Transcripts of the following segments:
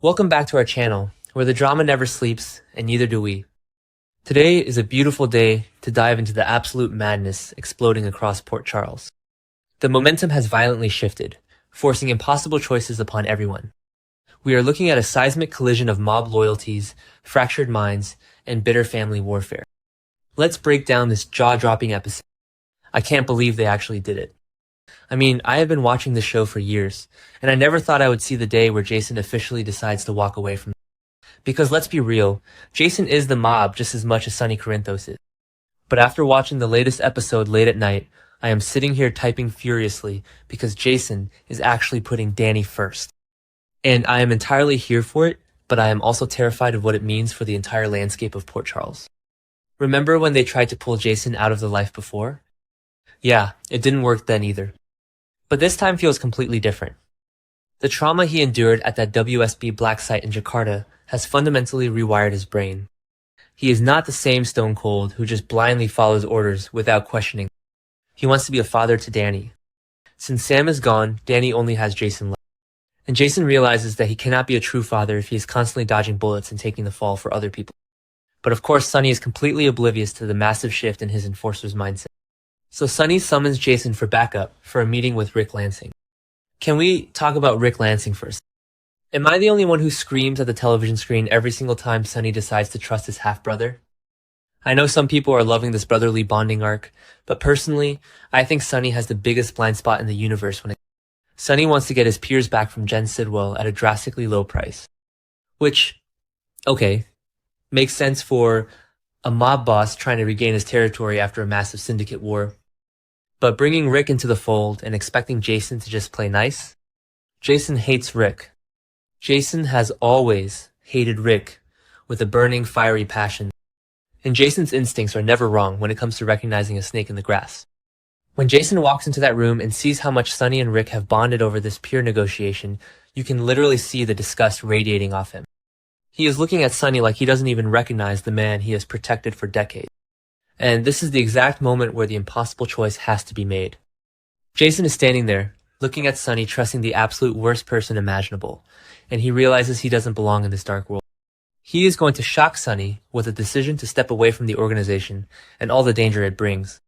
Welcome back to our channel, where the drama never sleeps, and neither do we. Today is a beautiful day to dive into the absolute madness exploding across Port Charles. The momentum has violently shifted, forcing impossible choices upon everyone. We are looking at a seismic collision of mob loyalties, fractured minds, and bitter family warfare. Let's break down this jaw-dropping episode. I can't believe they actually did it. I mean, I have been watching this show for years, and I never thought I would see the day where Jason officially decides to walk away from it. Because let's be real, Jason is the mob just as much as Sonny Corinthos is. But after watching the latest episode late at night, I am sitting here typing furiously because Jason is actually putting Danny first. And I am entirely here for it, but I am also terrified of what it means for the entire landscape of Port Charles. Remember when they tried to pull Jason out of the life before? Yeah, it didn't work then either. But this time feels completely different. The trauma he endured at that WSB black site in Jakarta has fundamentally rewired his brain. He is not the same Stone Cold who just blindly follows orders without questioning. He wants to be a father to Danny. Since Sam is gone, Danny only has Jason left. And Jason realizes that he cannot be a true father if he is constantly dodging bullets and taking the fall for other people. But of course, Sonny is completely oblivious to the massive shift in his enforcer's mindset. So Sonny summons Jason for backup for a meeting with Rick Lansing. Can we talk about Rick Lansing first? Am I the only one who screams at the television screen every single time Sonny decides to trust his half-brother? I know some people are loving this brotherly bonding arc, but personally, I think Sonny has the biggest blind spot in the universe when Sonny wants to get his peers back from Jen Sidwell at a drastically low price. Which, okay, makes sense for a mob boss trying to regain his territory after a massive syndicate war. But bringing Rick into the fold and expecting Jason to just play nice? Jason hates Rick. Jason has always hated Rick with a burning, fiery passion. And Jason's instincts are never wrong when it comes to recognizing a snake in the grass. When Jason walks into that room and sees how much Sonny and Rick have bonded over this pure negotiation, you can literally see the disgust radiating off him. He is looking at Sonny like he doesn't even recognize the man he has protected for decades. And this is the exact moment where the impossible choice has to be made. Jason is standing there, looking at Sonny, trusting the absolute worst person imaginable, and he realizes he doesn't belong in this dark world. He is going to shock Sonny with a decision to step away from the organization and all the danger it brings.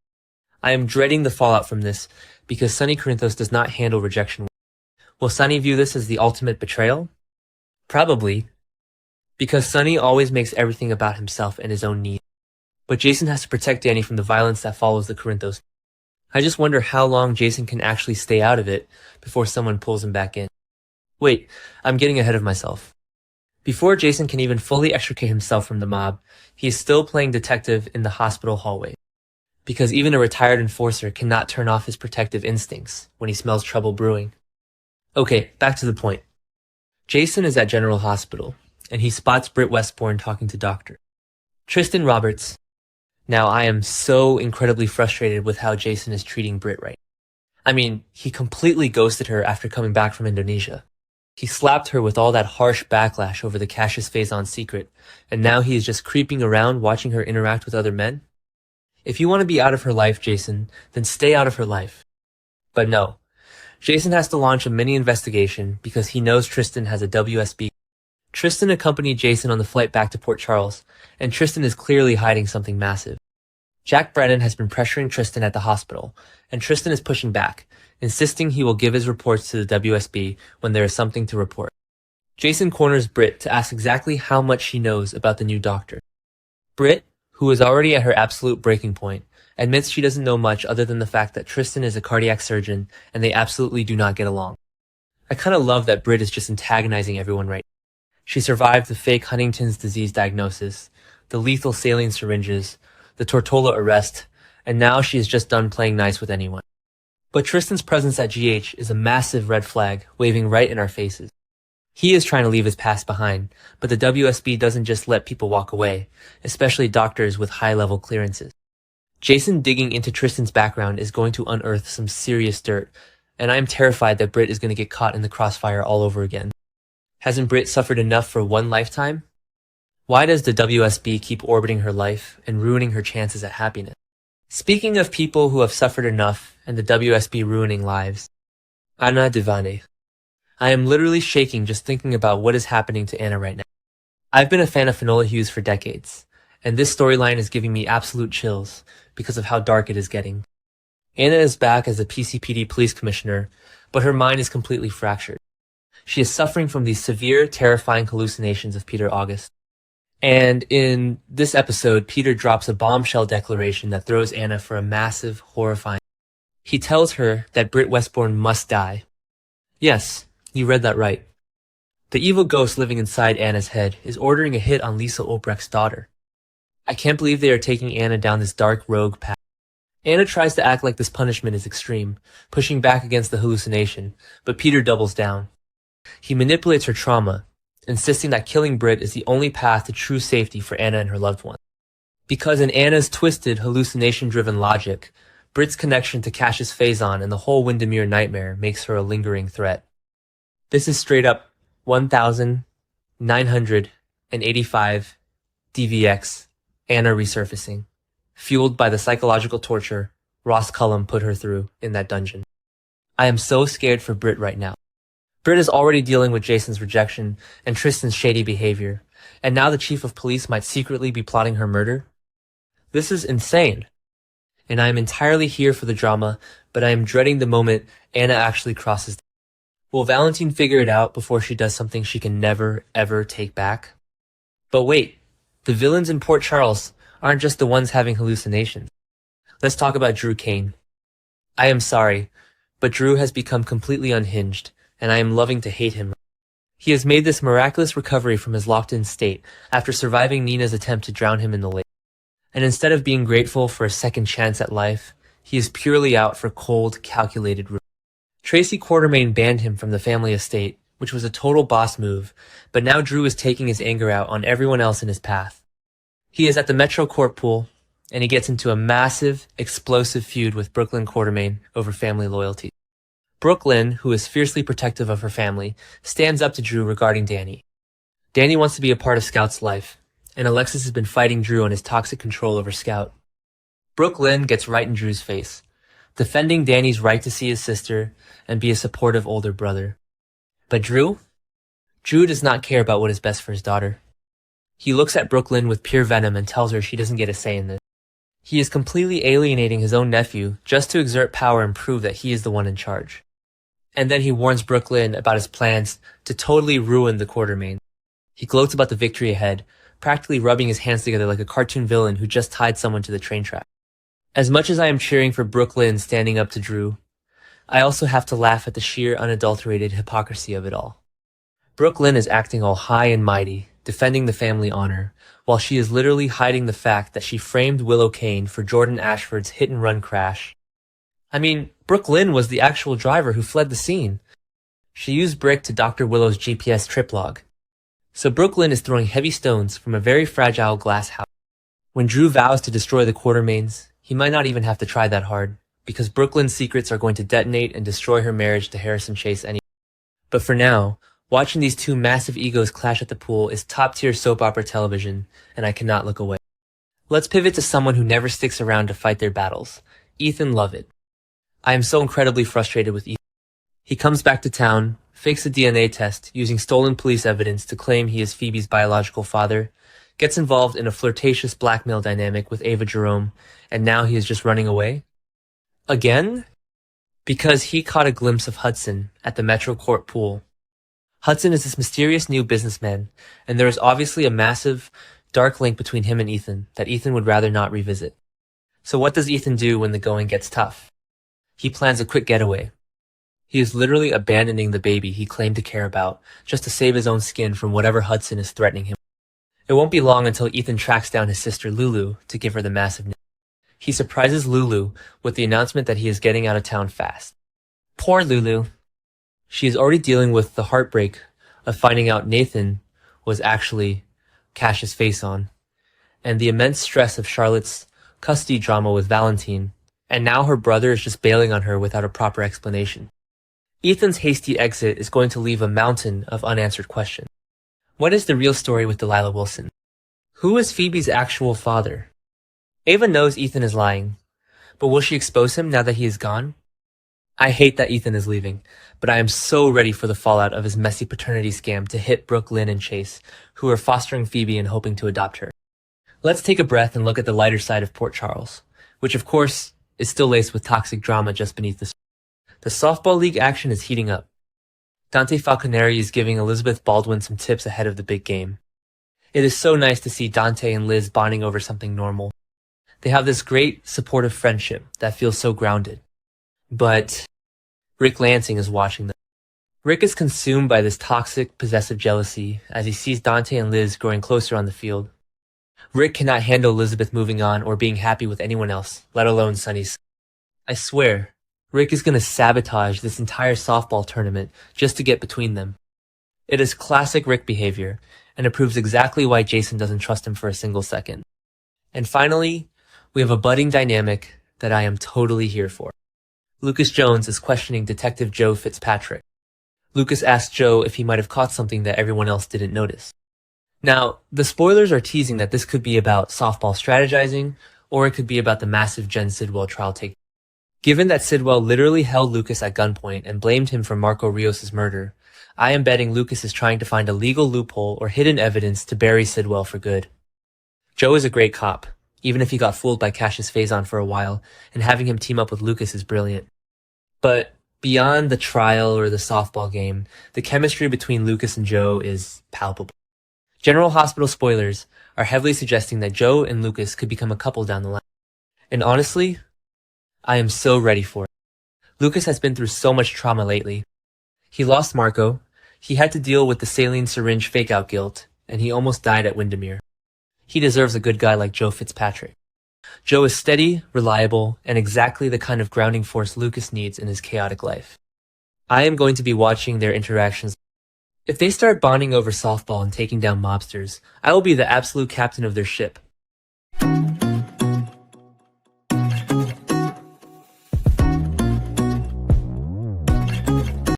I am dreading the fallout from this because Sonny Corinthos does not handle rejection well. Will Sonny view this as the ultimate betrayal? Probably, because Sonny always makes everything about himself and his own needs. But Jason has to protect Danny from the violence that follows the Corinthos. I just wonder how long Jason can actually stay out of it before someone pulls him back in. Wait, I'm getting ahead of myself. Before Jason can even fully extricate himself from the mob, he is still playing detective in the hospital hallway. Because even a retired enforcer cannot turn off his protective instincts when he smells trouble brewing. Okay, back to the point. Jason is at General Hospital, and he spots Britt Westbourne talking to Dr. Tristan Roberts. Now, I am so incredibly frustrated with how Jason is treating Britt right now. I mean, he completely ghosted her after coming back from Indonesia. He slapped her with all that harsh backlash over the Cassius Faison secret, and now he is just creeping around watching her interact with other men? If you want to be out of her life, Jason, then stay out of her life. But no. Jason has to launch a mini investigation because he knows Tristan has a WSB. Tristan accompanied Jason on the flight back to Port Charles, and Tristan is clearly hiding something massive. Jack Brennan has been pressuring Tristan at the hospital, and Tristan is pushing back, insisting he will give his reports to the WSB when there is something to report. Jason corners Britt to ask exactly how much she knows about the new doctor. Britt, who is already at her absolute breaking point, admits she doesn't know much other than the fact that Tristan is a cardiac surgeon and they absolutely do not get along. I kinda love that Britt is just antagonizing everyone right now. She survived the fake Huntington's disease diagnosis, the lethal saline syringes, the Tortola arrest, and now she is just done playing nice with anyone. But Tristan's presence at GH is a massive red flag waving right in our faces. He is trying to leave his past behind, but the WSB doesn't just let people walk away, especially doctors with high-level clearances. Jason digging into Tristan's background is going to unearth some serious dirt, and I am terrified that Britt is going to get caught in the crossfire all over again. Hasn't Britt suffered enough for one lifetime? Why does the WSB keep orbiting her life and ruining her chances at happiness? Speaking of people who have suffered enough and the WSB ruining lives, Anna Devane. I am literally shaking just thinking about what is happening to Anna right now. I've been a fan of Finola Hughes for decades, and this storyline is giving me absolute chills because of how dark it is getting. Anna is back as the PCPD police commissioner, but her mind is completely fractured. She is suffering from these severe, terrifying hallucinations of Peter August. And in this episode, Peter drops a bombshell declaration that throws Anna for a massive, horrifying. He tells her that Britt Westbourne must die. Yes, you read that right. The evil ghost living inside Anna's head is ordering a hit on Lisa Obrecht's daughter. I can't believe they are taking Anna down this dark rogue path. Anna tries to act like this punishment is extreme, pushing back against the hallucination, but Peter doubles down. He manipulates her trauma, insisting that killing Britt is the only path to true safety for Anna and her loved one. Because in Anna's twisted, hallucination-driven logic, Britt's connection to Cassius Faison and the whole Windermere nightmare makes her a lingering threat. This is straight up 1,985 DVX Anna resurfacing, fueled by the psychological torture Ross Cullum put her through in that dungeon. I am so scared for Britt right now. Britt is already dealing with Jason's rejection and Tristan's shady behavior, and now the chief of police might secretly be plotting her murder? This is insane. And I am entirely here for the drama, but I am dreading the moment Anna actually crosses. Will Valentine figure it out before she does something she can never, ever take back? But wait, the villains in Port Charles aren't just the ones having hallucinations. Let's talk about Drew Kane. I am sorry, but Drew has become completely unhinged, and I am loving to hate him. He has made this miraculous recovery from his locked-in state after surviving Nina's attempt to drown him in the lake. And instead of being grateful for a second chance at life, he is purely out for cold, calculated ruin. Tracy Quartermain banned him from the family estate, which was a total boss move, but now Drew is taking his anger out on everyone else in his path. He is at the Metro Court pool, and he gets into a massive, explosive feud with Brook Lynn Quartermain over family loyalty. Brook Lynn, who is fiercely protective of her family, stands up to Drew regarding Danny. Danny wants to be a part of Scout's life, and Alexis has been fighting Drew on his toxic control over Scout. Brook Lynn gets right in Drew's face, defending Danny's right to see his sister and be a supportive older brother. But Drew does not care about what is best for his daughter. He looks at Brook Lynn with pure venom and tells her she doesn't get a say in this. He is completely alienating his own nephew just to exert power and prove that he is the one in charge. And then he warns Brook Lynn about his plans to totally ruin the Quartermain. He gloats about the victory ahead, practically rubbing his hands together like a cartoon villain who just tied someone to the train track. As much as I am cheering for Brook Lynn standing up to Drew, I also have to laugh at the sheer unadulterated hypocrisy of it all. Brook Lynn is acting all high and mighty, defending the family honor, while she is literally hiding the fact that she framed Willow Kane for Jordan Ashford's hit-and-run crash. I mean, Brook Lynn was the actual driver who fled the scene. She used Brick to Dr. Willow's GPS trip log. So Brook Lynn is throwing heavy stones from a very fragile glass house. When Drew vows to destroy the Quartermains, he might not even have to try that hard, because Brook Lynn's secrets are going to detonate and destroy her marriage to Harrison Chase anyway. But for now, watching these two massive egos clash at the pool is top-tier soap opera television, and I cannot look away. Let's pivot to someone who never sticks around to fight their battles, Ethan Lovett. I am so incredibly frustrated with Ethan. He comes back to town, fakes a DNA test using stolen police evidence to claim he is Phoebe's biological father, gets involved in a flirtatious blackmail dynamic with Ava Jerome, and now he is just running away? Again? Because he caught a glimpse of Hudson at the Metro Court pool. Hudson is this mysterious new businessman, and there is obviously a massive, dark link between him and Ethan that Ethan would rather not revisit. So what does Ethan do when the going gets tough? He plans a quick getaway. He is literally abandoning the baby he claimed to care about just to save his own skin from whatever Hudson is threatening him. It won't be long until Ethan tracks down his sister Lulu to give her the massive news. He surprises Lulu with the announcement that he is getting out of town fast. Poor Lulu. She is already dealing with the heartbreak of finding out Nathan was actually Cassius Faison, and the immense stress of Charlotte's custody drama with Valentine, and now her brother is just bailing on her without a proper explanation. Ethan's hasty exit is going to leave a mountain of unanswered questions. What is the real story with Delilah Wilson? Who is Phoebe's actual father? Ava knows Ethan is lying, but will she expose him now that he is gone? I hate that Ethan is leaving, but I am so ready for the fallout of his messy paternity scam to hit Brook Lynn and Chase, who are fostering Phoebe and hoping to adopt her. Let's take a breath and look at the lighter side of Port Charles, which of course is still laced with toxic drama just beneath the surface. The softball league action is heating up. Dante Falconeri is giving Elizabeth Baldwin some tips ahead of the big game. It is so nice to see Dante and Liz bonding over something normal. They have this great, supportive friendship that feels so grounded. But Rick Lansing is watching them. Rick is consumed by this toxic, possessive jealousy as he sees Dante and Liz growing closer on the field. Rick cannot handle Elizabeth moving on or being happy with anyone else, let alone Sonny's. I swear, Rick is going to sabotage this entire softball tournament just to get between them. It is classic Rick behavior, and it proves exactly why Jason doesn't trust him for a single second. And finally, we have a budding dynamic that I am totally here for. Lucas Jones is questioning Detective Joe Fitzpatrick. Lucas asks Joe if he might have caught something that everyone else didn't notice. Now, the spoilers are teasing that this could be about softball strategizing, or it could be about the massive Jen Sidwell trial take. Given that Sidwell literally held Lucas at gunpoint and blamed him for Marco Rios' murder, I am betting Lucas is trying to find a legal loophole or hidden evidence to bury Sidwell for good. Joe is a great cop, even if he got fooled by Cassius Faison for a while, and having him team up with Lucas is brilliant. But beyond the trial or the softball game, the chemistry between Lucas and Joe is palpable. General Hospital spoilers are heavily suggesting that Joe and Lucas could become a couple down the line. And honestly, I am so ready for it. Lucas has been through so much trauma lately. He lost Marco, he had to deal with the saline syringe fake-out guilt, and he almost died at Windermere. He deserves a good guy like Joe Fitzpatrick. Joe is steady, reliable, and exactly the kind of grounding force Lucas needs in his chaotic life. I am going to be watching their interactions. If they start bonding over softball and taking down mobsters, I will be the absolute captain of their ship.